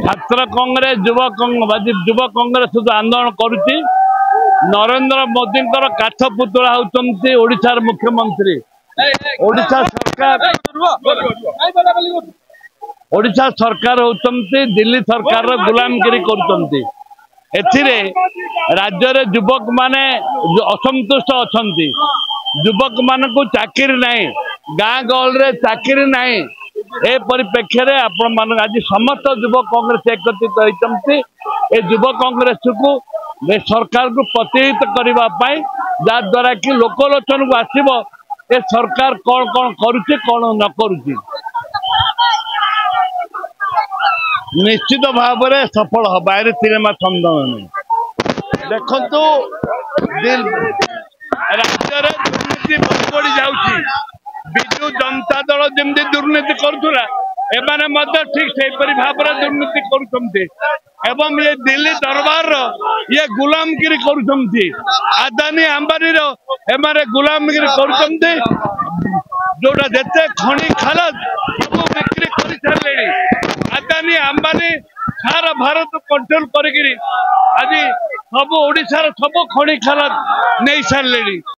छात्र कांग्रेस युव कांग्रेस जो आंदोलन करुच्ची नरेंद्र मोदी काठ पुतला होती ओडिशार मुख्यमंत्री ओडिशा सरकार होती दिल्ली सरकार गुलामगिरी करुँच राज्य रे युवक माने असंतुष्ट अच्छा युवक मान को चाकरी नहीं गाँ गहल रे चाकरी नहीं ए परिप्रेक्षी में आपण मान आज समस्त युव कांग्रेस एकत्रित होती युव कांग्रेस को सरकार को प्रतिहित करने जद्वारा कि लोकलोचन को आसब ए सरकार कौन कौन करुच्ची कौन न करुच्ची निश्चित भाव में सफल हम बाहर सिनेमा संदन नहीं देखु राज्य में दुर्नीति बहुत बढ़ी जाऊँगी विजु जनता दल जमी दुर्नीति करुला एमाने ठीक से भाव में दुर्नीति करुँच ये दिल्ली दरबार ये गुलामगिरी करुँच आदानी अंबानी एमाने गुलामगिरी करुँच जोटा जिते खଣି खाल सब बिक्री कर सारे आदानी अंबानी सारा भारत कंट्रोल कर आज सब ओडिशार सब खଣି खाल नहीं सारे।